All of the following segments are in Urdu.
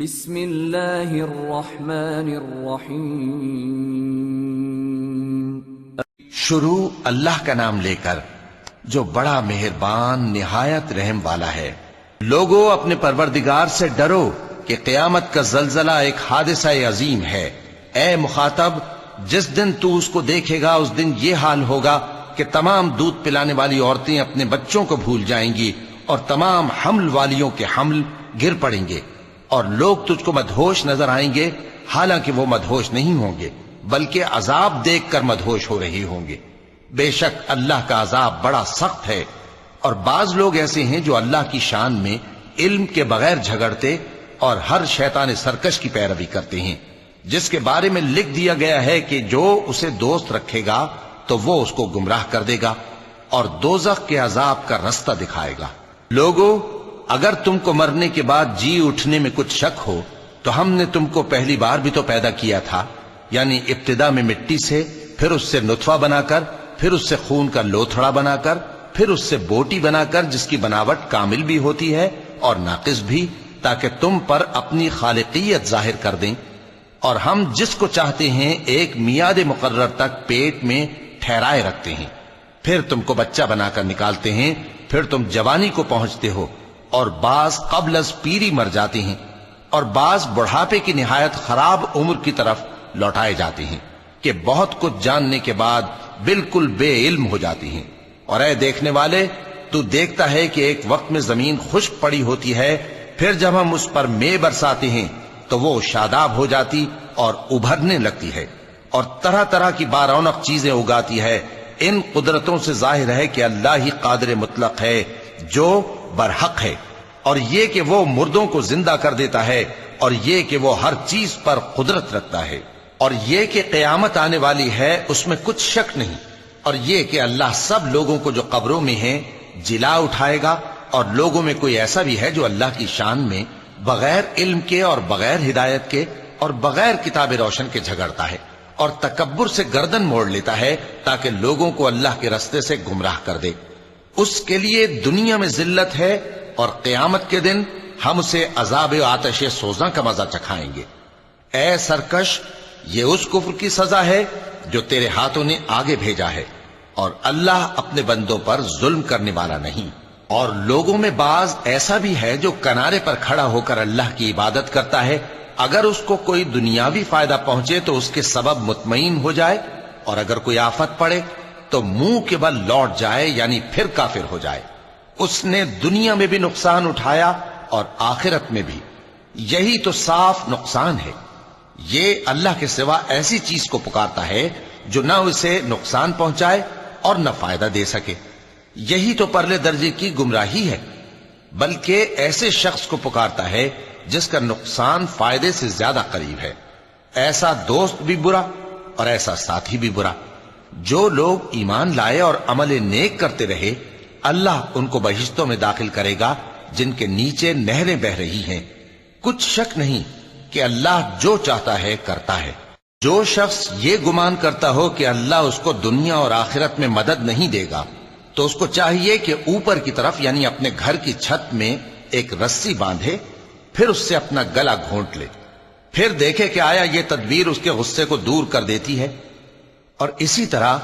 بسم اللہ الرحمن الرحیم۔ شروع اللہ کا نام لے کر جو بڑا مہربان نہایت رحم والا ہے۔ لوگو اپنے پروردگار سے ڈرو کہ قیامت کا زلزلہ ایک حادثہ عظیم ہے۔ اے مخاطب، جس دن تو اس کو دیکھے گا اس دن یہ حال ہوگا کہ تمام دودھ پلانے والی عورتیں اپنے بچوں کو بھول جائیں گی اور تمام حمل والیوں کے حمل گر پڑیں گے، اور لوگ تجھ کو مدہوش نظر آئیں گے، حالانکہ وہ مدہوش نہیں ہوں گے بلکہ عذاب دیکھ کر مدہوش ہو رہے ہوں گے۔ بے شک اللہ کا عذاب بڑا سخت ہے۔ اور بعض لوگ ایسے ہیں جو اللہ کی شان میں علم کے بغیر جھگڑتے اور ہر شیطان سرکش کی پیروی کرتے ہیں، جس کے بارے میں لکھ دیا گیا ہے کہ جو اسے دوست رکھے گا تو وہ اس کو گمراہ کر دے گا اور دوزخ کے عذاب کا رستہ دکھائے گا۔ لوگو، اگر تم کو مرنے کے بعد جی اٹھنے میں کچھ شک ہو تو ہم نے تم کو پہلی بار بھی تو پیدا کیا تھا، یعنی ابتدا میں مٹی سے، پھر اس سے نطفہ بنا کر، پھر اس سے خون کا لوتھڑا بنا کر، پھر اس سے بوٹی بنا کر جس کی بناوٹ کامل بھی ہوتی ہے اور ناقص بھی، تاکہ تم پر اپنی خالقیت ظاہر کر دیں۔ اور ہم جس کو چاہتے ہیں ایک میعاد مقرر تک پیٹ میں ٹھہرائے رکھتے ہیں، پھر تم کو بچہ بنا کر نکالتے ہیں، پھر تم جوانی کو پہنچتے ہو، اور بعض قبل از پیری مر جاتے ہیں، اور بعض بڑھاپے کی نہایت خراب عمر کی طرف لوٹائے جاتے ہیں کہ بہت کچھ جاننے کے بعد بالکل بے علم ہو جاتی ہیں۔ اور اے دیکھنے والے، تو دیکھتا ہے کہ ایک وقت میں زمین خشک پڑی ہوتی ہے، پھر جب ہم اس پر مے برساتے ہیں تو وہ شاداب ہو جاتی اور ابھرنے لگتی ہے اور طرح طرح کی بارونق چیزیں اگاتی ہے۔ ان قدرتوں سے ظاہر ہے کہ اللہ ہی قادر مطلق ہے جو برحق ہے، اور یہ کہ وہ مردوں کو زندہ کر دیتا ہے، اور یہ کہ وہ ہر چیز پر قدرت رکھتا ہے، اور یہ کہ قیامت آنے والی ہے اس میں کچھ شک نہیں، اور یہ کہ اللہ سب لوگوں کو جو قبروں میں ہیں جلا اٹھائے گا۔ اور لوگوں میں کوئی ایسا بھی ہے جو اللہ کی شان میں بغیر علم کے اور بغیر ہدایت کے اور بغیر کتاب روشن کے جھگڑتا ہے اور تکبر سے گردن موڑ لیتا ہے تاکہ لوگوں کو اللہ کے رستے سے گمراہ کر دے۔ اس کے لیے دنیا میں ذلت ہے، اور قیامت کے دن ہم اسے عذاب آتش سوزاں کا مزہ چکھائیں گے۔ اے سرکش، یہ اس کفر کی سزا ہے جو تیرے ہاتھوں نے آگے بھیجا ہے، اور اللہ اپنے بندوں پر ظلم کرنے والا نہیں۔ اور لوگوں میں بعض ایسا بھی ہے جو کنارے پر کھڑا ہو کر اللہ کی عبادت کرتا ہے، اگر اس کو کوئی دنیاوی فائدہ پہنچے تو اس کے سبب مطمئن ہو جائے، اور اگر کوئی آفت پڑے تو منہ کے بل لوٹ جائے، یعنی پھر کافر ہو جائے۔ اس نے دنیا میں بھی نقصان اٹھایا اور آخرت میں بھی، یہی تو صاف نقصان ہے۔ یہ اللہ کے سوا ایسی چیز کو پکارتا ہے جو نہ اسے نقصان پہنچائے اور نہ فائدہ دے سکے، یہی تو پرلے درجے کی گمراہی ہے۔ بلکہ ایسے شخص کو پکارتا ہے جس کا نقصان فائدے سے زیادہ قریب ہے۔ ایسا دوست بھی برا اور ایسا ساتھی بھی برا۔ جو لوگ ایمان لائے اور عمل نیک کرتے رہے، اللہ ان کو بہشتوں میں داخل کرے گا جن کے نیچے نہریں بہ رہی ہیں۔ کچھ شک نہیں کہ اللہ جو چاہتا ہے کرتا ہے۔ جو شخص یہ گمان کرتا ہو کہ اللہ اس کو دنیا اور آخرت میں مدد نہیں دے گا تو اس کو چاہیے کہ اوپر کی طرف یعنی اپنے گھر کی چھت میں ایک رسی باندھے، پھر اس سے اپنا گلا گھونٹ لے، پھر دیکھے کہ آیا یہ تدبیر اس کے غصے کو دور کر دیتی ہے۔ اور اسی طرح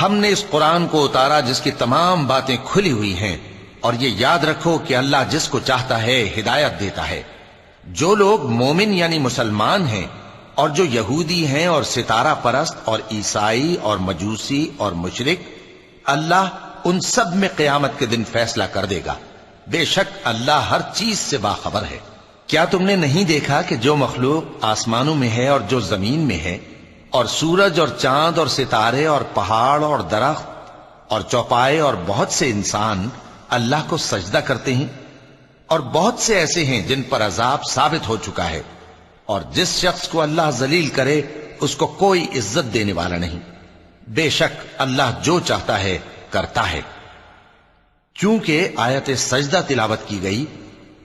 ہم نے اس قرآن کو اتارا جس کی تمام باتیں کھلی ہوئی ہیں، اور یہ یاد رکھو کہ اللہ جس کو چاہتا ہے ہدایت دیتا ہے۔ جو لوگ مومن یعنی مسلمان ہیں اور جو یہودی ہیں اور ستارہ پرست اور عیسائی اور مجوسی اور مشرک، اللہ ان سب میں قیامت کے دن فیصلہ کر دے گا۔ بے شک اللہ ہر چیز سے باخبر ہے۔ کیا تم نے نہیں دیکھا کہ جو مخلوق آسمانوں میں ہے اور جو زمین میں ہے، اور سورج اور چاند اور ستارے اور پہاڑ اور درخت اور چوپائے اور بہت سے انسان اللہ کو سجدہ کرتے ہیں، اور بہت سے ایسے ہیں جن پر عذاب ثابت ہو چکا ہے، اور جس شخص کو اللہ ذلیل کرے اس کو کوئی عزت دینے والا نہیں۔ بے شک اللہ جو چاہتا ہے کرتا ہے۔ چونکہ آیت سجدہ تلاوت کی گئی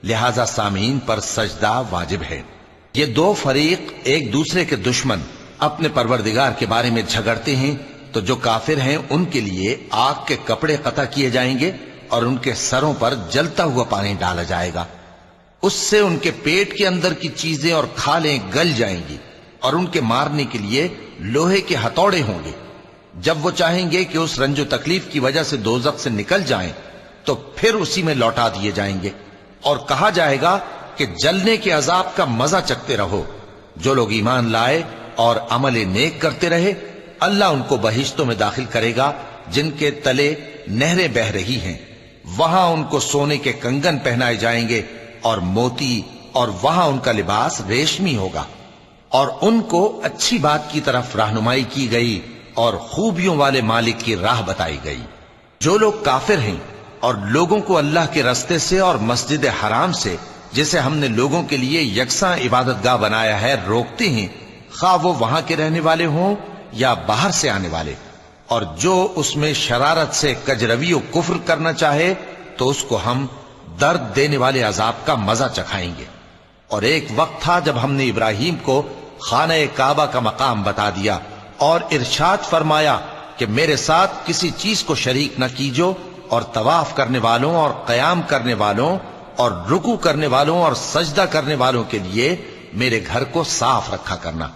لہذا سامعین پر سجدہ واجب ہے۔ یہ دو فریق ایک دوسرے کے دشمن اپنے پروردگار کے بارے میں جھگڑتے ہیں تو جو کافر ہیں ان کے لیے آگ کے کپڑے قطع کیے جائیں گے اور ان کے سروں پر جلتا ہوا پانی ڈالا جائے گا۔ اس سے ان کے پیٹ کے اندر کی چیزیں اور کھالیں گل جائیں گی، اور ان کے مارنے کے لیے لوہے کے ہتھوڑے ہوں گے۔ جب وہ چاہیں گے کہ اس رنج و تکلیف کی وجہ سے دوزخ سے نکل جائیں تو پھر اسی میں لوٹا دیے جائیں گے، اور کہا جائے گا کہ جلنے کے عذاب کا مزہ چکھتے رہو۔ جو لوگ ایمان لائے اور عمل نیک کرتے رہے، اللہ ان کو بہشتوں میں داخل کرے گا جن کے تلے نہریں بہ رہی ہیں، وہاں ان کو سونے کے کنگن پہنائے جائیں گے اور موتی، اور وہاں ان کا لباس ریشمی ہوگا، اور ان کو اچھی بات کی طرف رہنمائی کی گئی اور خوبیوں والے مالک کی راہ بتائی گئی۔ جو لوگ کافر ہیں اور لوگوں کو اللہ کے رستے سے اور مسجد حرام سے، جسے ہم نے لوگوں کے لیے یکساں عبادت گاہ بنایا ہے، روکتے ہیں، خواہ وہ وہاں کے رہنے والے ہوں یا باہر سے آنے والے، اور جو اس میں شرارت سے کجروی و کفر کرنا چاہے تو اس کو ہم درد دینے والے عذاب کا مزہ چکھائیں گے۔ اور ایک وقت تھا جب ہم نے ابراہیم کو خانہ کعبہ کا مقام بتا دیا اور ارشاد فرمایا کہ میرے ساتھ کسی چیز کو شریک نہ کیجو، اور طواف کرنے والوں اور قیام کرنے والوں اور رکوع کرنے والوں اور سجدہ کرنے والوں کے لیے میرے گھر کو صاف رکھا کرنا،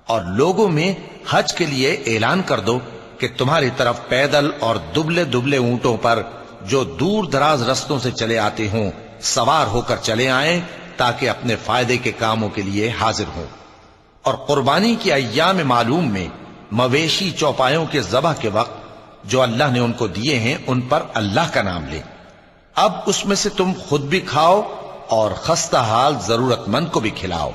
اور لوگوں میں حج کے لیے اعلان کر دو کہ تمہاری طرف پیدل اور دبلے دبلے اونٹوں پر جو دور دراز رستوں سے چلے آتے ہوں سوار ہو کر چلے آئیں، تاکہ اپنے فائدے کے کاموں کے لیے حاضر ہوں۔ اور قربانی کی ایام معلوم میں مویشی چوپایوں کے ذبح کے وقت جو اللہ نے ان کو دیے ہیں ان پر اللہ کا نام لیں۔ اب اس میں سے تم خود بھی کھاؤ اور خستہ حال ضرورت مند کو بھی کھلاؤ۔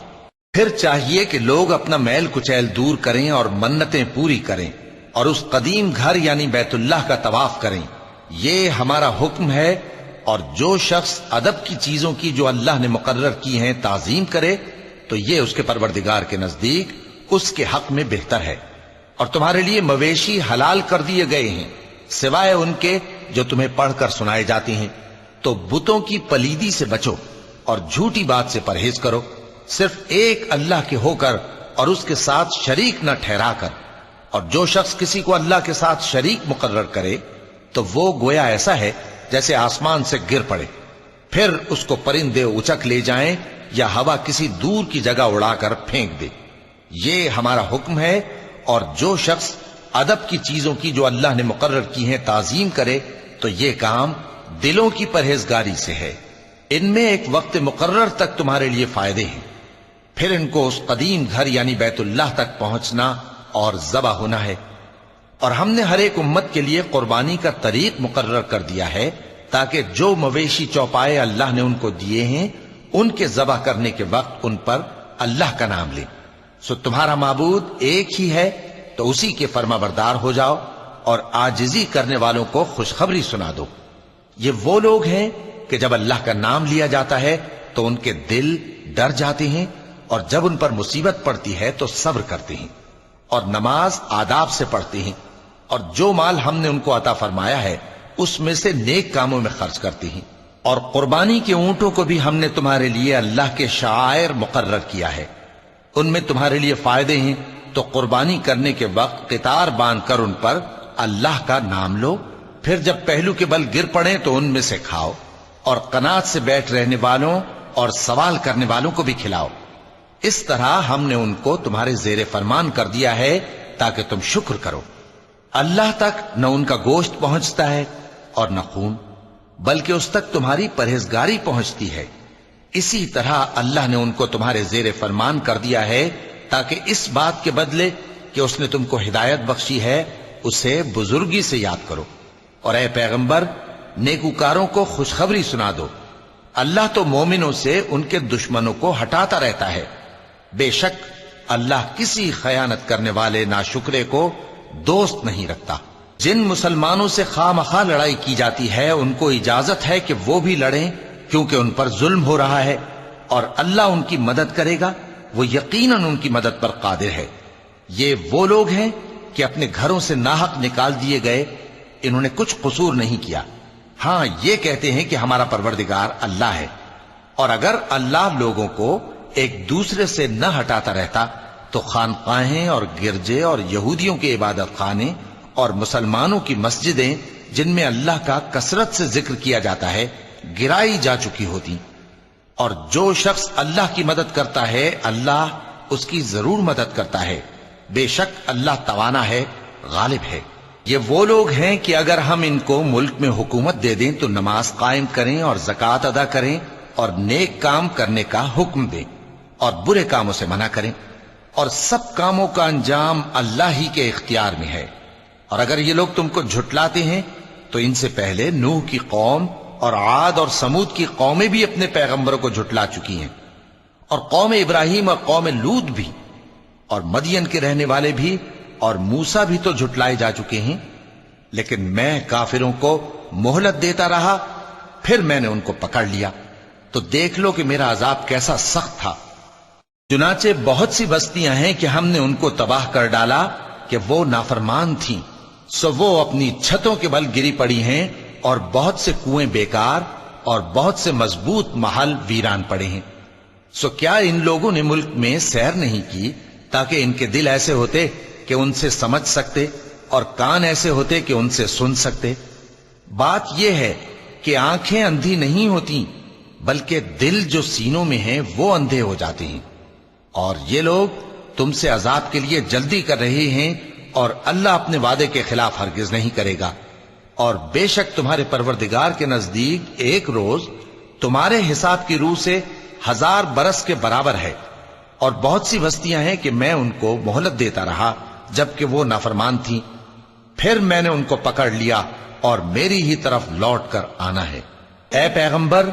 پھر چاہیے کہ لوگ اپنا میل کچیل دور کریں اور منتیں پوری کریں اور اس قدیم گھر یعنی بیت اللہ کا طواف کریں، یہ ہمارا حکم ہے۔ اور جو شخص ادب کی چیزوں کی جو اللہ نے مقرر کی ہیں تعظیم کرے تو یہ اس کے پروردگار کے نزدیک اس کے حق میں بہتر ہے۔ اور تمہارے لیے مویشی حلال کر دیے گئے ہیں سوائے ان کے جو تمہیں پڑھ کر سنائے جاتے ہیں، تو بتوں کی پلیدی سے بچو اور جھوٹی بات سے پرہیز کرو، صرف ایک اللہ کے ہو کر اور اس کے ساتھ شریک نہ ٹھہرا کر۔ اور جو شخص کسی کو اللہ کے ساتھ شریک مقرر کرے تو وہ گویا ایسا ہے جیسے آسمان سے گر پڑے، پھر اس کو پرندے اچک لے جائیں یا ہوا کسی دور کی جگہ اڑا کر پھینک دے۔ یہ ہمارا حکم ہے۔ اور جو شخص ادب کی چیزوں کی جو اللہ نے مقرر کی ہیں تعظیم کرے تو یہ کام دلوں کی پرہیزگاری سے ہے۔ ان میں ایک وقت مقرر تک تمہارے لیے فائدے ہیں، پھر ان کو اس قدیم گھر یعنی بیت اللہ تک پہنچنا اور ذبح ہونا ہے۔ اور ہم نے ہر ایک امت کے لیے قربانی کا طریق مقرر کر دیا ہے تاکہ جو مویشی چوپائے اللہ نے ان کو دیے ہیں ان کے ذبح کرنے کے وقت ان پر اللہ کا نام لیں۔ سو تمہارا معبود ایک ہی ہے تو اسی کے فرما بردار ہو جاؤ اور عاجزی کرنے والوں کو خوشخبری سنا دو۔ یہ وہ لوگ ہیں کہ جب اللہ کا نام لیا جاتا ہے تو ان کے دل ڈر جاتے ہیں، اور جب ان پر مصیبت پڑتی ہے تو صبر کرتے ہیں اور نماز آداب سے پڑھتے ہیں، اور جو مال ہم نے ان کو عطا فرمایا ہے اس میں سے نیک کاموں میں خرچ کرتے ہیں۔ اور قربانی کے اونٹوں کو بھی ہم نے تمہارے لیے اللہ کے شعائر مقرر کیا ہے، ان میں تمہارے لیے فائدے ہیں، تو قربانی کرنے کے وقت قطار باندھ کر ان پر اللہ کا نام لو، پھر جب پہلو کے بل گر پڑیں تو ان میں سے کھاؤ، اور قناعت سے بیٹھ رہنے والوں اور سوال کرنے والوں کو بھی کھلاؤ۔ اس طرح ہم نے ان کو تمہارے زیر فرمان کر دیا ہے تاکہ تم شکر کرو۔ اللہ تک نہ ان کا گوشت پہنچتا ہے اور نہ خون، بلکہ اس تک تمہاری پرہیزگاری پہنچتی ہے۔ اسی طرح اللہ نے ان کو تمہارے زیر فرمان کر دیا ہے تاکہ اس بات کے بدلے کہ اس نے تم کو ہدایت بخشی ہے اسے بزرگی سے یاد کرو۔ اور اے پیغمبر، نیکوکاروں کو خوشخبری سنا دو، اللہ تو مومنوں سے ان کے دشمنوں کو ہٹاتا رہتا ہے۔ بے شک اللہ کسی خیانت کرنے والے ناشکرے کو دوست نہیں رکھتا۔ جن مسلمانوں سے خواہ مخواہ لڑائی کی جاتی ہے ان کو اجازت ہے کہ وہ بھی لڑیں، کیونکہ ان پر ظلم ہو رہا ہے، اور اللہ ان کی مدد کرے گا، وہ یقیناً ان کی مدد پر قادر ہے۔ یہ وہ لوگ ہیں کہ اپنے گھروں سے ناحق نکال دیے گئے، انہوں نے کچھ قصور نہیں کیا، ہاں یہ کہتے ہیں کہ ہمارا پروردگار اللہ ہے۔ اور اگر اللہ لوگوں کو ایک دوسرے سے نہ ہٹاتا رہتا تو خانقاہیں اور گرجے اور یہودیوں کے عبادت خانے اور مسلمانوں کی مسجدیں جن میں اللہ کا کثرت سے ذکر کیا جاتا ہے گرائی جا چکی ہوتی۔ اور جو شخص اللہ کی مدد کرتا ہے اللہ اس کی ضرور مدد کرتا ہے، بے شک اللہ توانا ہے، غالب ہے۔ یہ وہ لوگ ہیں کہ اگر ہم ان کو ملک میں حکومت دے دیں تو نماز قائم کریں اور زکوٰۃ ادا کریں اور نیک کام کرنے کا حکم دیں اور برے کاموں سے منع کریں، اور سب کاموں کا انجام اللہ ہی کے اختیار میں ہے۔ اور اگر یہ لوگ تم کو جھٹلاتے ہیں تو ان سے پہلے نوح کی قوم اور عاد اور سمود کی قومیں بھی اپنے پیغمبروں کو جھٹلا چکی ہیں، اور قوم ابراہیم اور قوم لوط بھی، اور مدین کے رہنے والے بھی، اور موسیٰ بھی تو جھٹلائے جا چکے ہیں۔ لیکن میں کافروں کو مہلت دیتا رہا، پھر میں نے ان کو پکڑ لیا، تو دیکھ لو کہ میرا عذاب کیسا سخت تھا۔ چنانچہ بہت سی بستیاں ہیں کہ ہم نے ان کو تباہ کر ڈالا کہ وہ نافرمان تھیں، سو وہ اپنی چھتوں کے بل گری پڑی ہیں، اور بہت سے کنویں بیکار اور بہت سے مضبوط محل ویران پڑے ہیں۔ سو کیا ان لوگوں نے ملک میں سیر نہیں کی تاکہ ان کے دل ایسے ہوتے کہ ان سے سمجھ سکتے اور کان ایسے ہوتے کہ ان سے سن سکتے؟ بات یہ ہے کہ آنکھیں اندھی نہیں ہوتی بلکہ دل جو سینوں میں ہیں وہ اندھے ہو جاتے ہیں۔ اور یہ لوگ تم سے عذاب کے لیے جلدی کر رہے ہیں، اور اللہ اپنے وعدے کے خلاف ہرگز نہیں کرے گا۔ اور بے شک تمہارے پروردگار کے نزدیک ایک روز تمہارے حساب کی روح سے 1000 برس کے برابر ہے۔ اور بہت سی بستیاں ہیں کہ میں ان کو مہلت دیتا رہا جبکہ وہ نافرمان تھیں، پھر میں نے ان کو پکڑ لیا اور میری ہی طرف لوٹ کر آنا ہے۔ اے پیغمبر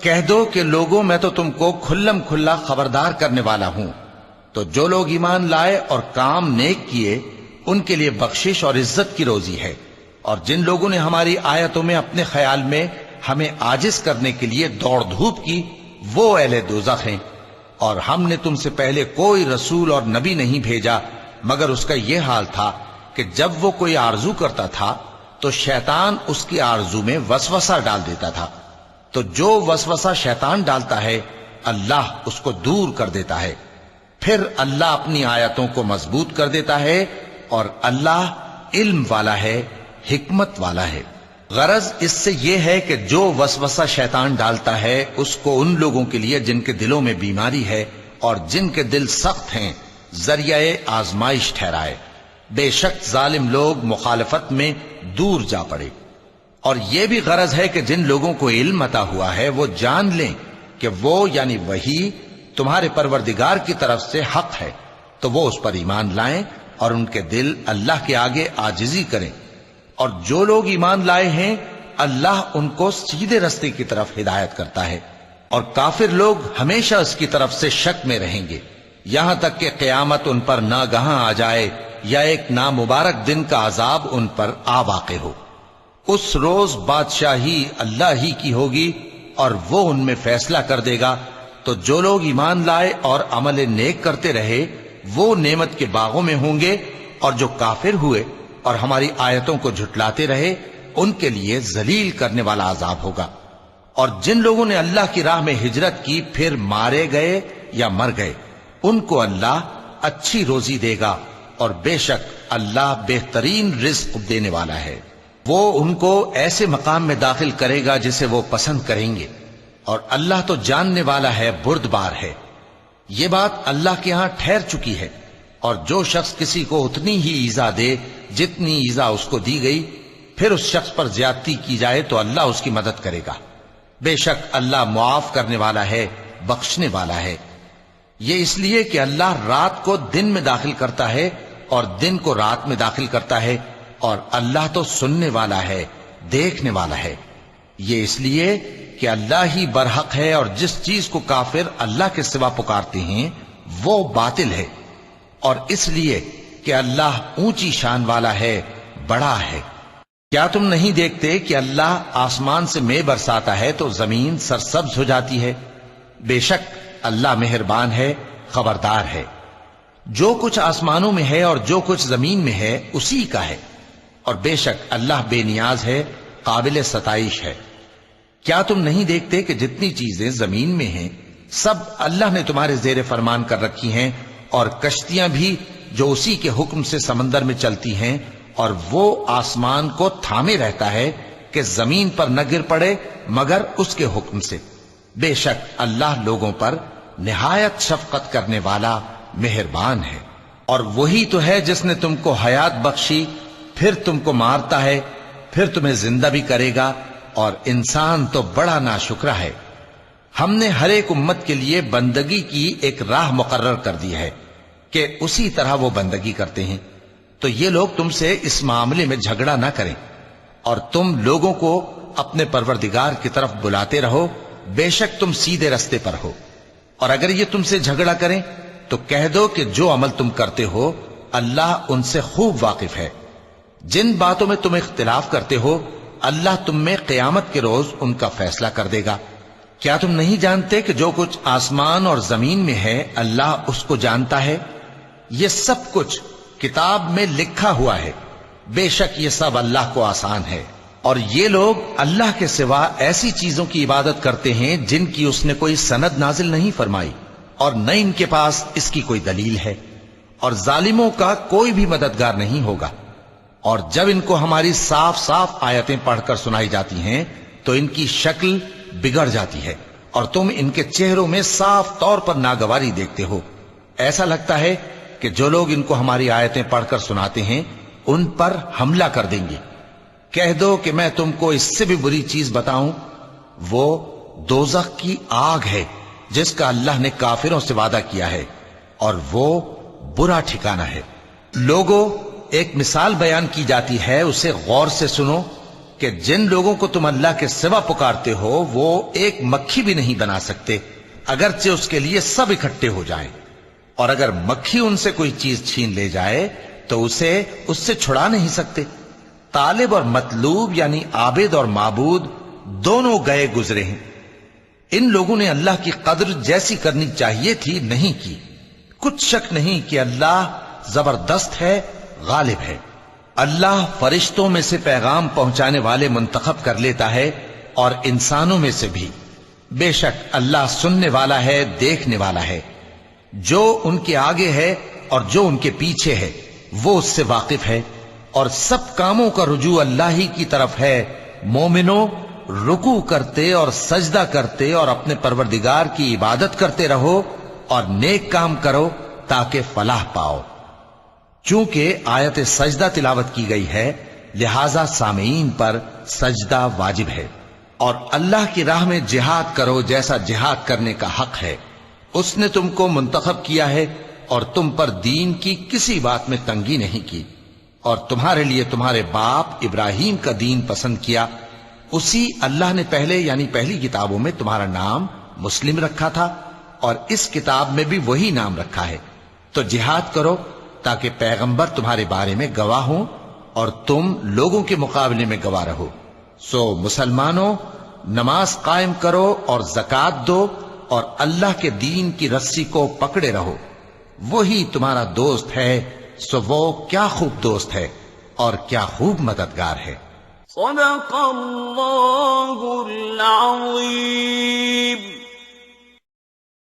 کہہ دو کہ لوگوں میں تو تم کو کھلم کھلا خبردار کرنے والا ہوں، تو جو لوگ ایمان لائے اور کام نیک کیے ان کے لیے بخشش اور عزت کی روزی ہے، اور جن لوگوں نے ہماری آیتوں میں اپنے خیال میں ہمیں عاجز کرنے کے لیے دوڑ دھوپ کی وہ اہل دوزخ ہیں۔ اور ہم نے تم سے پہلے کوئی رسول اور نبی نہیں بھیجا مگر اس کا یہ حال تھا کہ جب وہ کوئی آرزو کرتا تھا تو شیطان اس کی آرزو میں وسوسہ ڈال دیتا تھا، تو جو وسوسہ شیطان ڈالتا ہے اللہ اس کو دور کر دیتا ہے، پھر اللہ اپنی آیتوں کو مضبوط کر دیتا ہے، اور اللہ علم والا ہے، حکمت والا ہے۔ غرض اس سے یہ ہے کہ جو وسوسہ شیطان ڈالتا ہے اس کو ان لوگوں کے لیے جن کے دلوں میں بیماری ہے اور جن کے دل سخت ہیں ذریعہ آزمائش ٹھہرائے۔ بے شک ظالم لوگ مخالفت میں دور جا پڑے۔ اور یہ بھی غرض ہے کہ جن لوگوں کو علم عطا ہوا ہے وہ جان لیں کہ وہ یعنی وحی تمہارے پروردگار کی طرف سے حق ہے، تو وہ اس پر ایمان لائیں اور ان کے دل اللہ کے آگے عاجزی کریں۔ اور جو لوگ ایمان لائے ہیں اللہ ان کو سیدھے رستے کی طرف ہدایت کرتا ہے، اور کافر لوگ ہمیشہ اس کی طرف سے شک میں رہیں گے یہاں تک کہ قیامت ان پر ناگہاں آ جائے یا ایک نامبارک دن کا عذاب ان پر آ واقع ہو۔ اس روز بادشاہی اللہ ہی کی ہوگی اور وہ ان میں فیصلہ کر دے گا، تو جو لوگ ایمان لائے اور عمل نیک کرتے رہے وہ نعمت کے باغوں میں ہوں گے، اور جو کافر ہوئے اور ہماری آیتوں کو جھٹلاتے رہے ان کے لیے ذلیل کرنے والا عذاب ہوگا۔ اور جن لوگوں نے اللہ کی راہ میں ہجرت کی پھر مارے گئے یا مر گئے ان کو اللہ اچھی روزی دے گا، اور بے شک اللہ بہترین رزق دینے والا ہے۔ وہ ان کو ایسے مقام میں داخل کرے گا جسے وہ پسند کریں گے، اور اللہ تو جاننے والا ہے، بردبار ہے۔ یہ بات اللہ کے ہاں ٹھہر چکی ہے، اور جو شخص کسی کو اتنی ہی ایذا دے جتنی ایذا اس کو دی گئی، پھر اس شخص پر زیادتی کی جائے تو اللہ اس کی مدد کرے گا۔ بے شک اللہ معاف کرنے والا ہے، بخشنے والا ہے۔ یہ اس لیے کہ اللہ رات کو دن میں داخل کرتا ہے اور دن کو رات میں داخل کرتا ہے، اور اللہ تو سننے والا ہے، دیکھنے والا ہے۔ یہ اس لیے کہ اللہ ہی برحق ہے، اور جس چیز کو کافر اللہ کے سوا پکارتے ہیں وہ باطل ہے، اور اس لیے کہ اللہ اونچی شان والا ہے، بڑا ہے۔ کیا تم نہیں دیکھتے کہ اللہ آسمان سے مے برساتا ہے تو زمین سرسبز ہو جاتی ہے؟ بے شک اللہ مہربان ہے، خبردار ہے۔ جو کچھ آسمانوں میں ہے اور جو کچھ زمین میں ہے اسی کا ہے، اور بے شک اللہ بے نیاز ہے، قابل ستائش ہے۔ کیا تم نہیں دیکھتے کہ جتنی چیزیں زمین میں ہیں سب اللہ نے تمہارے زیر فرمان کر رکھی ہیں، اور کشتیاں بھی جو اسی کے حکم سے سمندر میں چلتی ہیں، اور وہ آسمان کو تھامے رہتا ہے کہ زمین پر نہ گر پڑے مگر اس کے حکم سے۔ بے شک اللہ لوگوں پر نہایت شفقت کرنے والا مہربان ہے۔ اور وہی تو ہے جس نے تم کو حیات بخشی، پھر تم کو مارتا ہے، پھر تمہیں زندہ بھی کرے گا، اور انسان تو بڑا ناشکرا ہے۔ ہم نے ہر ایک امت کے لیے بندگی کی ایک راہ مقرر کر دی ہے کہ اسی طرح وہ بندگی کرتے ہیں، تو یہ لوگ تم سے اس معاملے میں جھگڑا نہ کریں، اور تم لوگوں کو اپنے پروردگار کی طرف بلاتے رہو، بے شک تم سیدھے رستے پر ہو۔ اور اگر یہ تم سے جھگڑا کریں تو کہہ دو کہ جو عمل تم کرتے ہو اللہ ان سے خوب واقف ہے۔ جن باتوں میں تم اختلاف کرتے ہو اللہ تم میں قیامت کے روز ان کا فیصلہ کر دے گا۔ کیا تم نہیں جانتے کہ جو کچھ آسمان اور زمین میں ہے اللہ اس کو جانتا ہے؟ یہ سب کچھ کتاب میں لکھا ہوا ہے، بے شک یہ سب اللہ کو آسان ہے۔ اور یہ لوگ اللہ کے سوا ایسی چیزوں کی عبادت کرتے ہیں جن کی اس نے کوئی سند نازل نہیں فرمائی، اور نہ ان کے پاس اس کی کوئی دلیل ہے، اور ظالموں کا کوئی بھی مددگار نہیں ہوگا۔ اور جب ان کو ہماری صاف صاف آیتیں پڑھ کر سنائی جاتی ہیں تو ان کی شکل بگڑ جاتی ہے، اور تم ان کے چہروں میں صاف طور پر ناگواری دیکھتے ہو۔ ایسا لگتا ہے کہ جو لوگ ان کو ہماری آیتیں پڑھ کر سناتے ہیں ان پر حملہ کر دیں گے۔ کہہ دو کہ میں تم کو اس سے بھی بری چیز بتاؤں، وہ دوزخ کی آگ ہے جس کا اللہ نے کافروں سے وعدہ کیا ہے، اور وہ برا ٹھکانہ ہے۔ لوگوں، ایک مثال بیان کی جاتی ہے، اسے غور سے سنو کہ جن لوگوں کو تم اللہ کے سوا پکارتے ہو وہ ایک مکھی بھی نہیں بنا سکتے اگرچہ اس کے لیے سب اکٹھے ہو جائیں، اور اگر مکھی ان سے کوئی چیز چھین لے جائے تو اسے اس سے چھڑا نہیں سکتے۔ طالب اور مطلوب یعنی عابد اور معبود دونوں گئے گزرے ہیں۔ ان لوگوں نے اللہ کی قدر جیسی کرنی چاہیے تھی نہیں کی۔ کچھ شک نہیں کہ اللہ زبردست ہے، غالب ہے۔ اللہ فرشتوں میں سے پیغام پہنچانے والے منتخب کر لیتا ہے اور انسانوں میں سے بھی۔ بے شک اللہ سننے والا ہے، دیکھنے والا ہے۔ جو ان کے آگے ہے اور جو ان کے پیچھے ہے وہ اس سے واقف ہے، اور سب کاموں کا رجوع اللہ ہی کی طرف ہے۔ مومنوں، رکوع کرتے اور سجدہ کرتے اور اپنے پروردگار کی عبادت کرتے رہو اور نیک کام کرو تاکہ فلاح پاؤ۔ چونکہ آیت سجدہ تلاوت کی گئی ہے لہذا سامعین پر سجدہ واجب ہے۔ اور اللہ کی راہ میں جہاد کرو جیسا جہاد کرنے کا حق ہے۔ اس نے تم کو منتخب کیا ہے اور تم پر دین کی کسی بات میں تنگی نہیں کی، اور تمہارے لیے تمہارے باپ ابراہیم کا دین پسند کیا۔ اسی اللہ نے پہلے یعنی پہلی کتابوں میں تمہارا نام مسلم رکھا تھا، اور اس کتاب میں بھی وہی نام رکھا ہے۔ تو جہاد کرو تاکہ پیغمبر تمہارے بارے میں گواہ ہوں اور تم لوگوں کے مقابلے میں گواہ رہو۔ سو مسلمانوں، نماز قائم کرو اور زکوٰۃ دو اور اللہ کے دین کی رسی کو پکڑے رہو، وہی تمہارا دوست ہے، سو وہ کیا خوب دوست ہے اور کیا خوب مددگار ہے۔ صدق اللہ العظیم۔